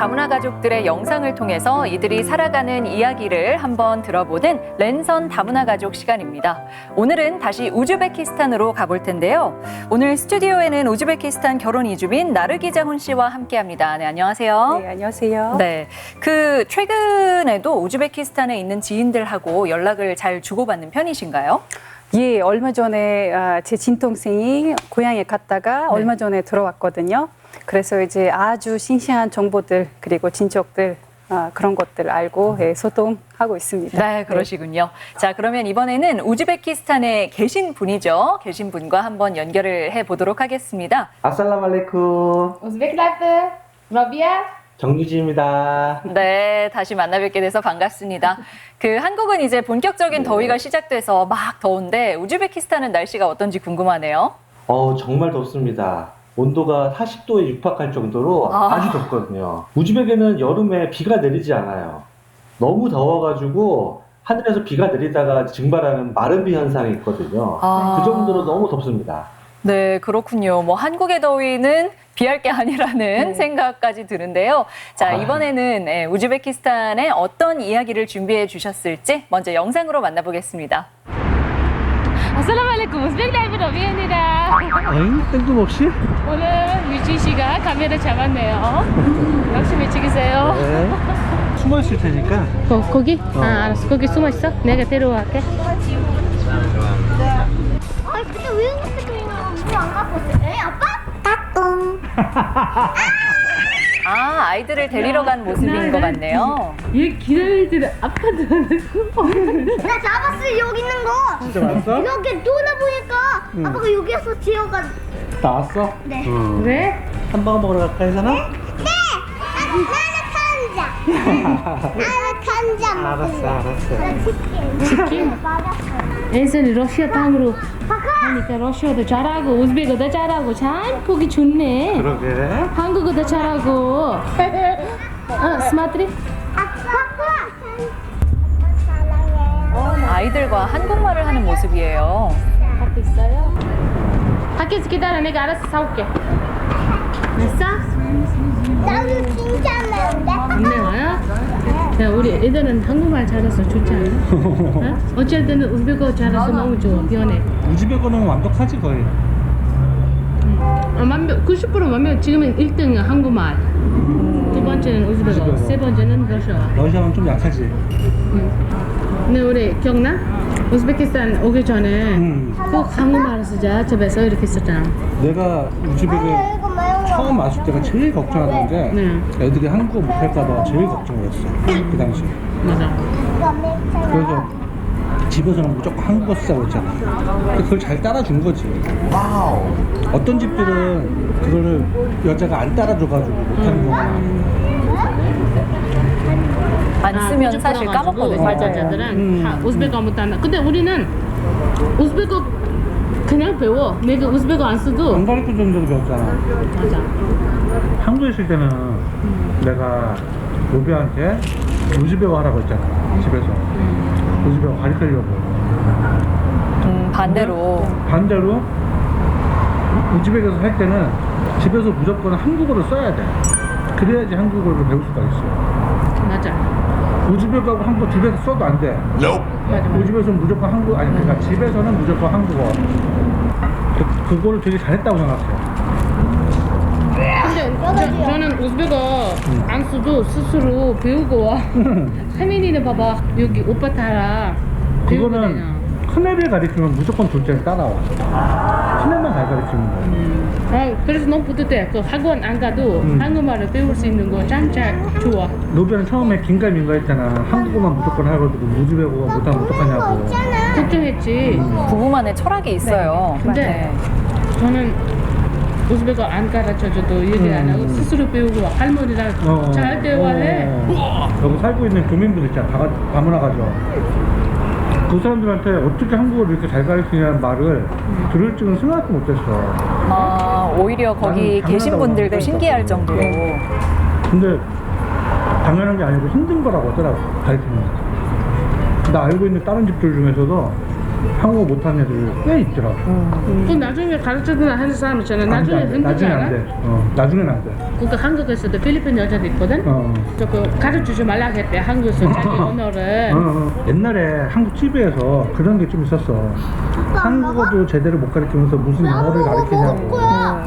다문화 가족들의 영상을 통해서 이들이 살아가는 이야기를 한번 들어보는 랜선 다문화 가족 시간입니다. 오늘은 다시 우즈베키스탄으로 가볼 텐데요. 오늘 스튜디오에는 우즈베키스탄 결혼 이주민 나르기자훈 씨와 함께합니다. 네, 안녕하세요. 네, 안녕하세요. 네, 최근에도 우즈베키스탄에 있는 지인들하고 연락을 잘 주고받는 편이신가요? 예, 얼마 전에 제 친동생이 고향에 갔다가 얼마 전에 들어왔거든요. 그래서 이제 아주 신기한 정보들 그리고 친척들 그런 것들 알고 소통하고 있습니다. 네, 그러시군요. 자, 그러면 이번에는 우즈베키스탄에 계신 분이죠. 계신 분과 한번 연결을 해보도록 하겠습니다. 아살라말레이쿰. Uzbek life, Rabia. 정유지입니다. 네, 다시 만나 뵙게 돼서 반갑습니다. 한국은 이제 본격적인 더위가 시작돼서 막 더운데 우즈베키스탄은 날씨가 어떤지 궁금하네요. 정말 덥습니다. 온도가 40도에 육박할 정도로 아주 덥거든요. 우즈벡에는 여름에 비가 내리지 않아요. 너무 더워가지고 하늘에서 비가 내리다가 증발하는 마른비 현상이 있거든요. 그 정도로 너무 덥습니다. 네, 그렇군요. 한국의 더위는 비할 게 아니라는 생각까지 드는데요. 자, 이번에는 우즈베키스탄의 어떤 이야기를 준비해 주셨을지 먼저 영상으로 만나보겠습니다. Assalamualaikum. Uzbek life, Rabia입니다. 뜬금없이? 오늘 유진 씨가 카메라 잡았네요. 열심히 찍으세요. 네. 숨어 있을 테니까. 거기? 알았어. 거기 숨어 있어. 내가 데려갈게. 아니 근데 왜 그렇게 그냥 물안 갖고 있어? 에 아빠? 따뚱. 아이들을 데리러 간 모습인 것 같네요. 얘 기다릴 때는 아빠도 안 하고. 나 잡았어 여기 있는 거. 진짜 왔어? 이렇게 돌아보니까 아빠가 여기서 지어가. 나왔어? 네. 그래? 햄버거 먹으러 갈까 해서나? 네. 나는 간장. 알았어. 치킨. 맞았어. 예전에 러시아 땅으로 하니까 러시아도 잘하고 우즈베크도 잘하고 참 보기 좋네. 그러게. 한국어도 잘하고. 스마트리? 아빠. 아이들과 한국말을 하는 모습이에요. 갖고 있어요? 밖에서 기다려. 내가 알아서 사올게. 됐어? 나도 진짜 매운데. 안 매워요? 야, 우리 애들은 한국말 잘해서 좋지 않아? 어쩔 때는 우즈베크어 잘해서 너무 좋아. 변해. 우즈벡어는 완벽하지 거의. 90% 완벽. 지금은 1등은 한국말. 두 번째는 우즈베크어. 세 번째는 러시아. 러시아는 좀 약하지. 근데 우리 기억나? 우즈베키스탄 오기 전에 꼭 한국말을 쓰자. 집에서 이렇게 썼잖아. 내가 우즈벡에 이거 매운 거. 처음 왔을 때가 제일 걱정하던 게 네. 애들이 한국어 못할까봐 제일 걱정이었어. 그 당시. 맞아. 이거 맵잖아. 그래서 집에서는 무조건 한국어 쓰자고 했잖아. 근데 그걸 잘 따라준 거지. 어떤 집들은 그거를 여자가 안 따라줘가지고 못하는 거구나. 안 쓰면 사실 까먹거든요. 발자자들은 다 우즈베크어 못한다. 근데 우리는 우즈베크어 그냥 배워. 내가 우즈베크어 안 써도 안 가르쳐 줬는데도 배웠잖아. 맞아. 한국에 있을 때는 내가 로비한테 우즈베거 하라고 했잖아. 집에서. 우즈베거 가르치려고. 반대로. 반대로 우즈벡에서 할 때는 집에서 무조건 한국어를 써야 돼. 그래야지 한국어를 배울 수가 있어. 맞아. 우즈벡하고 한국어 집에서 써도 안 돼. 맞아. 우리 집에서는 무조건 한국, 아니 그러니까 집에서는 무조건 한국어. 그거를 되게 잘했다고 생각해요. 근데 저는 우즈베크어 안 써도 스스로 배우고 와. 혜민이는 봐봐. 여기 오빠 따라 배우고 다녀. 그거는 큰애를 가르치면 무조건 둘째를 따라와. 큰애만 잘 가르치는 거야. 그래서 너무 뿌듯해. 그 학원 안 가도 한국말을 배울 수 있는 거 참 좋아. 로비는 처음에 긴가민가 했잖아. 한국어만 무조건 하거든. 우즈벡어가 못하면 어떡하냐고. 걱정했지. 부부만의 철학이 있어요. 근데 네. 저는 우즈베크어 안 가르쳐줘도 얘기 안 하고 스스로 배우고 할머니랑 잘 대화해. 여기 살고 있는 교민들 있잖아. 다문화 가족. 그 사람들한테 어떻게 한국어를 이렇게 잘 가르치냐는 말을 들을 줄은 생각도 못했어. 오히려 거기 나는 계신 당연하다고 분들도 생각했어. 신기할 정도로. 근데 당연한 게 아니고 힘든 거라고 하더라고, 가르치는 거. 나 알고 있는 다른 집들 중에서도 한국어 못하는 애들 꽤 있더라고. 그 나중에 가르쳐주는 하는 사람 있잖아. 나중에 안 돼. 힘들지 나중에 안 않아? 돼. 나중에는 안 돼. 그러니까 한국에서도 필리핀 여자도 있거든. 조금 가르쳐주지 말라고 했대. 한국에서 자기 언어를. 옛날에 한국 TV에서 그런 게 좀 있었어. 한국어도 제대로 못 가르치면서 무슨 영어를 가르치냐고.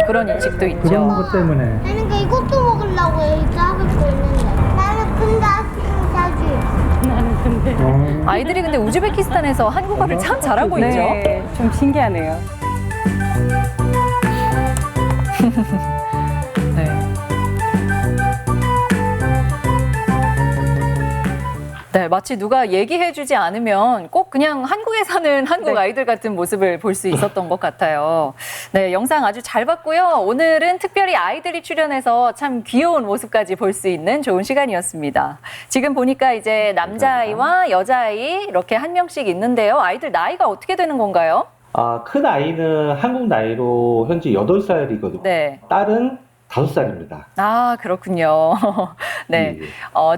그런 인식도 그런 있죠. 것 때문에. 나는 그 이것도 먹으려고 해. 작을 거 있는데. 나는 근데 자주. 나는 근데. 아이들이 근데 우즈베키스탄에서 한국어를 참 잘하고 있죠. 네, 좀 신기하네요. 네. 네, 마치 누가 얘기해주지 않으면 꼭 그냥 한국에 사는 한국 네. 아이들 같은 모습을 볼 수 있었던 것 같아요. 네, 영상 아주 잘 봤고요. 오늘은 특별히 아이들이 출연해서 참 귀여운 모습까지 볼 수 있는 좋은 시간이었습니다. 지금 보니까 이제 남자아이와 여자아이 이렇게 한 명씩 있는데요. 아이들 나이가 어떻게 되는 건가요? 큰 아이는 한국 나이로 현재 8살이거든요. 네. 딸은 5살입니다. 아, 그렇군요. 네.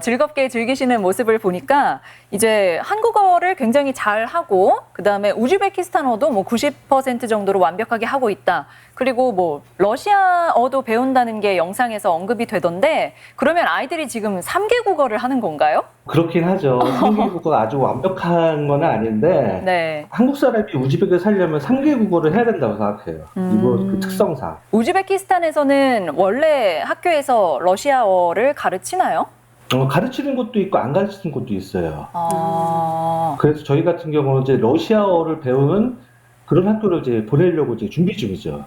즐겁게 즐기시는 모습을 보니까 이제 한국어를 굉장히 잘 하고 그다음에 우즈베키스탄어도 뭐 90% 정도로 완벽하게 하고 있다. 그리고 뭐 러시아어도 배운다는 게 영상에서 언급이 되던데 그러면 아이들이 지금 3개 국어를 하는 건가요? 그렇긴 하죠. 한국어가 아주 완벽한 건 아닌데 네. 한국 사람이 우즈벡에 살려면 3개 국어를 해야 된다고 생각해요. 이거 그 특성상. 우즈베키스탄에서는 원래 학교에서 러시아어를 가르치나요? 가르치는 것도 있고 안 가르치는 것도 있어요. 아. 그래서 저희 같은 경우는 이제 러시아어를 배우는 그런 학교를 이제 보내려고 이제 준비 중이죠.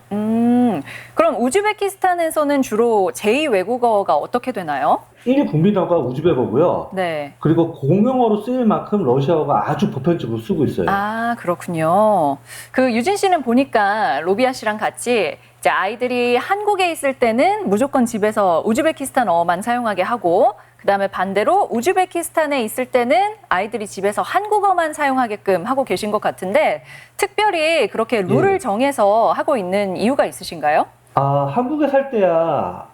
그럼 우즈베키스탄에서는 주로 제2 외국어가 어떻게 되나요? 1위 국민어가 우즈벡어고요. 네. 그리고 공용어로 쓰일 만큼 러시아어가 아주 보편적으로 쓰고 있어요. 아, 그렇군요. 그 유진 씨는 보니까 로비아 씨랑 같이 이제 아이들이 한국에 있을 때는 무조건 집에서 우즈베키스탄어만 사용하게 하고 그다음에 반대로 우즈베키스탄에 있을 때는 아이들이 집에서 한국어만 사용하게끔 하고 계신 것 같은데 특별히 그렇게 룰을 예. 정해서 하고 있는 이유가 있으신가요? 한국에 살 때야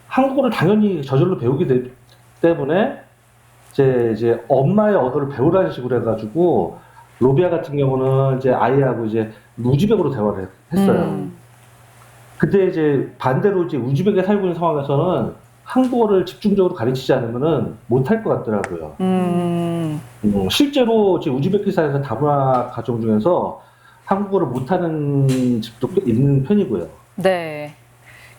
한국어를 당연히 저절로 배우기 때문에 이제 엄마의 언어를 배우라는 식으로 해가지고 로비아 같은 경우는 이제 아이하고 이제 우즈벡어로 대화를 했어요. 근데 이제 반대로 이제 우즈벡에 살고 있는 상황에서는 한국어를 집중적으로 가르치지 않으면은 못할 것 같더라고요. 실제로 이제 우즈베키스탄에서 다문화 가정 중에서 한국어를 못하는 집도 꽤 있는 편이고요. 네.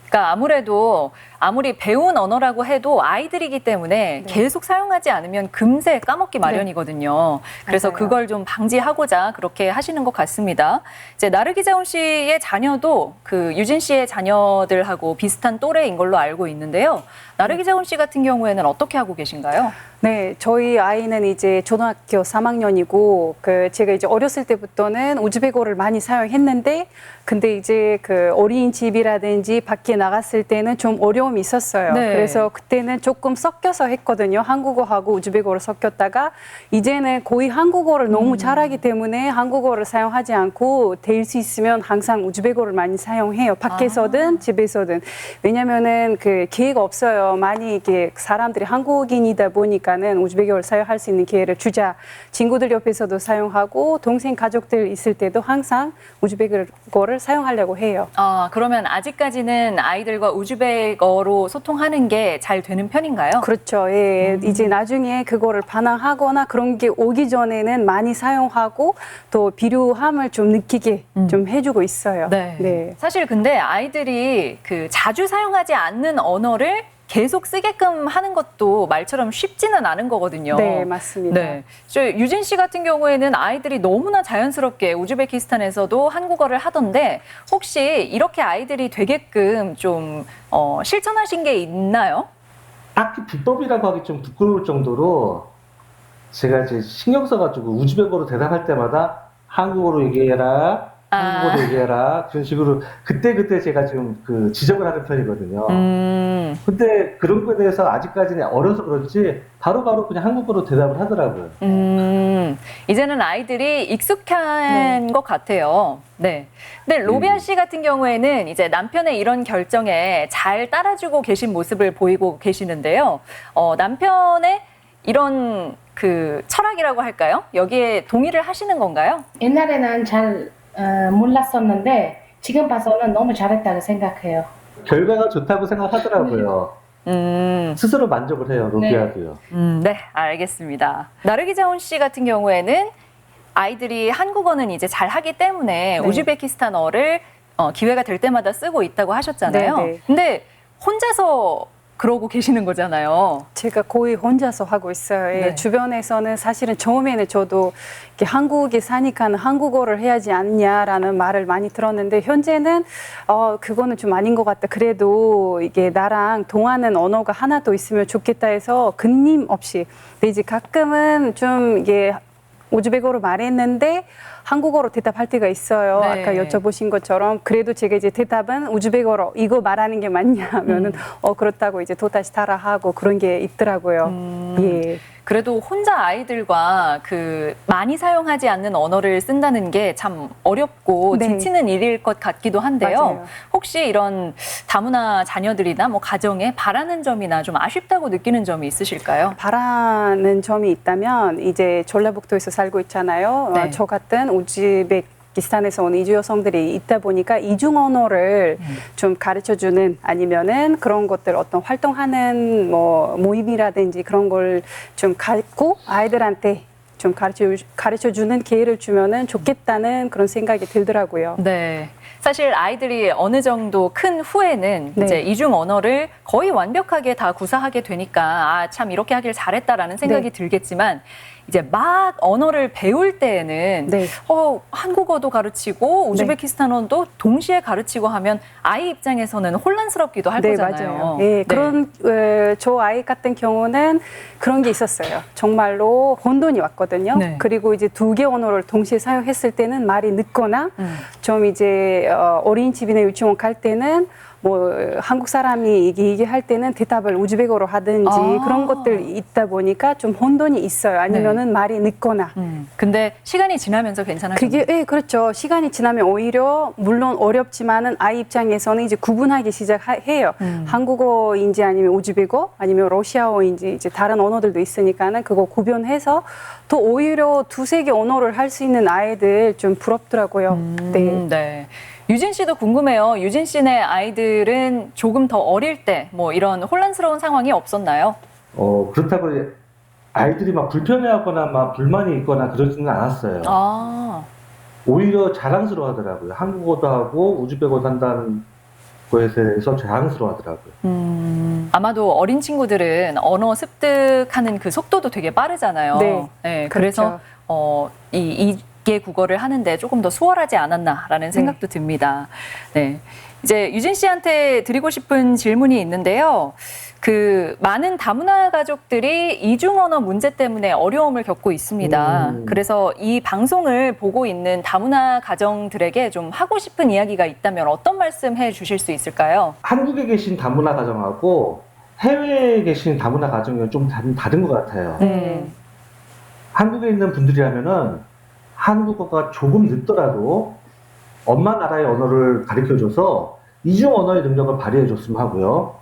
그러니까 아무래도 아무리 배운 언어라고 해도 아이들이기 때문에 계속 사용하지 않으면 금세 까먹기 마련이거든요. 그래서 맞아요. 그걸 좀 방지하고자 그렇게 하시는 것 같습니다. 이제 나르기자운 씨의 자녀도 그 유진 씨의 자녀들하고 비슷한 또래인 걸로 알고 있는데요. 나르기자운 씨 같은 경우에는 어떻게 하고 계신가요? 네, 저희 아이는 이제 초등학교 3학년이고, 제가 이제 어렸을 때부터는 우즈벡어를 많이 사용했는데, 근데 이제 그 어린이집이라든지 밖에 나갔을 때는 좀 어려움이 있었어요. 네. 그래서 그때는 조금 섞여서 했거든요. 한국어하고 우즈벡어를 섞였다가, 이제는 거의 한국어를 너무 잘하기 때문에 한국어를 사용하지 않고, 될 수 있으면 항상 우즈벡어를 많이 사용해요. 밖에서든 집에서든. 왜냐면은 그 기회가 없어요. 많이 이게 사람들이 한국인이다 보니까는 우즈벡어를 사용할 수 있는 기회를 주자. 친구들 옆에서도 사용하고 동생 가족들 있을 때도 항상 우즈벡어를 사용하려고 해요. 아, 그러면 아직까지는 아이들과 우즈벡어로 소통하는 게 잘 되는 편인가요? 그렇죠. 예. 이제 나중에 그거를 반항하거나 그런 게 오기 전에는 많이 사용하고 또 필요함을 좀 느끼게 좀 해주고 있어요. 네. 사실 근데 아이들이 그 자주 사용하지 않는 언어를 계속 쓰게끔 하는 것도 말처럼 쉽지는 않은 거거든요. 네, 맞습니다. 네. 저 유진 씨 같은 경우에는 아이들이 너무나 자연스럽게 우즈베키스탄에서도 한국어를 하던데 혹시 이렇게 아이들이 되게끔 좀 실천하신 게 있나요? 딱히 비법이라고 하기 좀 부끄러울 정도로 제가 이제 신경 써가지고 우즈벡어로 대답할 때마다 한국어로 얘기해라, 한국어로 얘기해라 그런 식으로 그때 제가 지금 그 지적을 하는 편이거든요. 근데 그런 거에 대해서 아직까지는 어려서 그런지 바로바로 그냥 한국어로 대답을 하더라고요. 이제는 아이들이 익숙한 것 같아요. 네. 근데 로비아 씨 같은 경우에는 이제 남편의 이런 결정에 잘 따라주고 계신 모습을 보이고 계시는데요. 남편의 이런 그 철학이라고 할까요? 여기에 동의를 하시는 건가요? 옛날에는 잘 몰랐었는데 지금 봐서는 너무 잘했다고 생각해요. 결과가 좋다고 생각하더라고요. 스스로 만족을 해요, 로비아도요. 네, 알겠습니다. 나르기자훈 씨 같은 경우에는 아이들이 한국어는 이제 잘 하기 때문에 네. 우즈베키스탄어를 기회가 될 때마다 쓰고 있다고 하셨잖아요. 네, 네. 근데 혼자서 그러고 계시는 거잖아요. 제가 거의 혼자서 하고 있어요. 예, 네. 주변에서는 사실은 처음에는 저도 이렇게 한국에 사니까 한국어를 해야지 않냐라는 말을 많이 들었는데 현재는 그거는 좀 아닌 것 같다. 그래도 이게 나랑 통하는 언어가 하나 더 있으면 좋겠다 해서 끊임없이. 근데 이제 가끔은 좀 이게 우즈베크어로 말했는데 한국어로 대답할 때가 있어요. 네. 아까 여쭤보신 것처럼 그래도 제가 이제 대답은 우즈베크어로 이거 말하는 게 맞냐 하면은 그렇다고 이제 또 다시 따라하고 그런 게 있더라고요. 예. 그래도 혼자 아이들과 그 많이 사용하지 않는 언어를 쓴다는 게 참 어렵고 네. 지치는 일일 것 같기도 한데요. 맞아요. 혹시 이런 다문화 자녀들이나 뭐 가정에 바라는 점이나 좀 아쉽다고 느끼는 점이 있으실까요? 바라는 점이 있다면 이제 전라북도에서 살고 있잖아요. 네. 저 같은 우즈베키스탄에서 온 이주 여성들이 있다 보니까 이중 언어를 좀 가르쳐주는 아니면은 그런 것들 어떤 활동하는 뭐 모임이라든지 그런 걸 좀 갖고 아이들한테 좀 가르쳐주는 기회를 주면은 좋겠다는 그런 생각이 들더라고요. 네. 사실 아이들이 어느 정도 큰 후에는 네. 이제 이중 언어를 거의 완벽하게 다 구사하게 되니까 참 이렇게 하길 잘했다라는 생각이 네. 들겠지만 이제 막 언어를 배울 때에는 네. 한국어도 가르치고 우즈베키스탄어도 동시에 가르치고 하면 아이 입장에서는 혼란스럽기도 할 네, 거잖아요. 맞아요. 예, 그런 저 아이 같은 경우는 그런 게 있었어요. 정말로 혼돈이 왔거든요. 네. 그리고 이제 두 개 언어를 동시에 사용했을 때는 말이 늦거나 좀 이제 어린이집이나 유치원 갈 때는 뭐 한국 사람이 얘기할 때는 대답을 우즈베크어로 하든지 그런 것들 있다 보니까 좀 혼돈이 있어요. 아니면은 말이 늦거나. 근데 시간이 지나면서 괜찮아졌나요? 그게 그렇죠. 시간이 지나면 오히려 물론 어렵지만은 아이 입장에서는 이제 구분하기 시작해요. 한국어인지 아니면 우즈베크어 아니면 러시아어인지 이제 다른 언어들도 있으니까는 그거 구별해서 더 오히려 두세 개 언어를 할 수 있는 아이들 좀 부럽더라고요. 네. 네. 유진 씨도 궁금해요. 유진 씨네 아이들은 조금 더 어릴 때 뭐 이런 혼란스러운 상황이 없었나요? 그렇다고 아이들이 막 불편해하거나 막 불만이 있거나 그러지는 않았어요. 아, 오히려 자랑스러워 하더라고요. 한국어도 하고 우즈베크어도 한다는 거에 대해서 자랑스러워 하더라고요. 아마도 어린 친구들은 언어 습득하는 그 속도도 되게 빠르잖아요. 네, 그래서 이게 국어를 하는데 조금 더 수월하지 않았나라는 생각도 듭니다. 네. 이제 유진 씨한테 드리고 싶은 질문이 있는데요. 그 많은 다문화 가족들이 이중 언어 문제 때문에 어려움을 겪고 있습니다. 그래서 이 방송을 보고 있는 다문화 가정들에게 좀 하고 싶은 이야기가 있다면 어떤 말씀 해 주실 수 있을까요? 한국에 계신 다문화 가정하고 해외에 계신 다문화 가정은 좀 다른 것 같아요. 한국에 있는 분들이라면은 한국어가 조금 늦더라도 엄마 나라의 언어를 가르쳐줘서 이중 언어의 능력을 발휘해줬으면 하고요.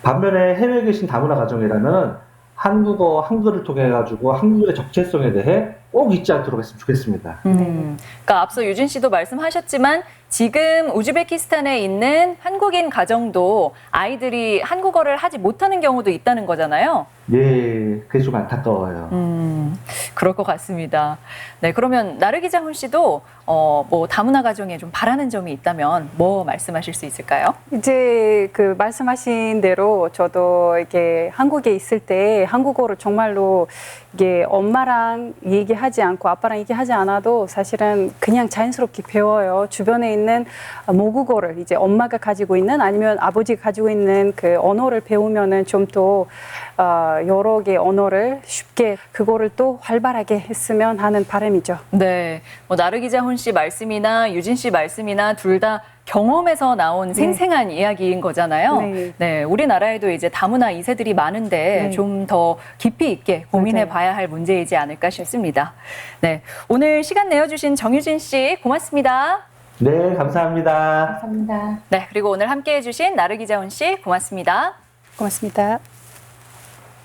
반면에 해외에 계신 다문화 가정이라면 한국어를 통해 가지고 한국의 정체성에 대해 꼭 잊지 않도록 했으면 좋겠습니다. 그러니까 앞서 유진 씨도 말씀하셨지만 지금 우즈베키스탄에 있는 한국인 가정도 아이들이 한국어를 하지 못하는 경우도 있다는 거잖아요. 예, 그게 좀 안타까워요. 그럴 것 같습니다. 네, 그러면 나르기자훈 씨도 뭐 다문화 가정에 좀 바라는 점이 있다면 뭐 말씀하실 수 있을까요? 이제 그 말씀하신 대로 저도 이렇게 한국에 있을 때 한국어를 정말로 이게 엄마랑 얘기하지 않고 아빠랑 얘기하지 않아도 사실은 그냥 자연스럽게 배워요. 주변에 있는 모국어를 이제 엄마가 가지고 있는 아니면 아버지가 가지고 있는 그 언어를 배우면은 좀 더 여러 개 언어를 쉽게 그거를 또 활발하게 했으면 하는 바람이죠. 네, 뭐 나르기자훈 씨 말씀이나 유진 씨 말씀이나 둘 다 경험에서 나온 생생한 이야기인 거잖아요. 네. 네, 우리나라에도 이제 다문화 2세들이 많은데 네. 좀 더 깊이 있게 고민해 봐야 할 문제이지 않을까 싶습니다. 네, 오늘 시간 내어주신 정유진 씨 고맙습니다. 네, 감사합니다. 감사합니다. 네, 그리고 오늘 함께해 주신 나르기자훈 씨 고맙습니다. 고맙습니다.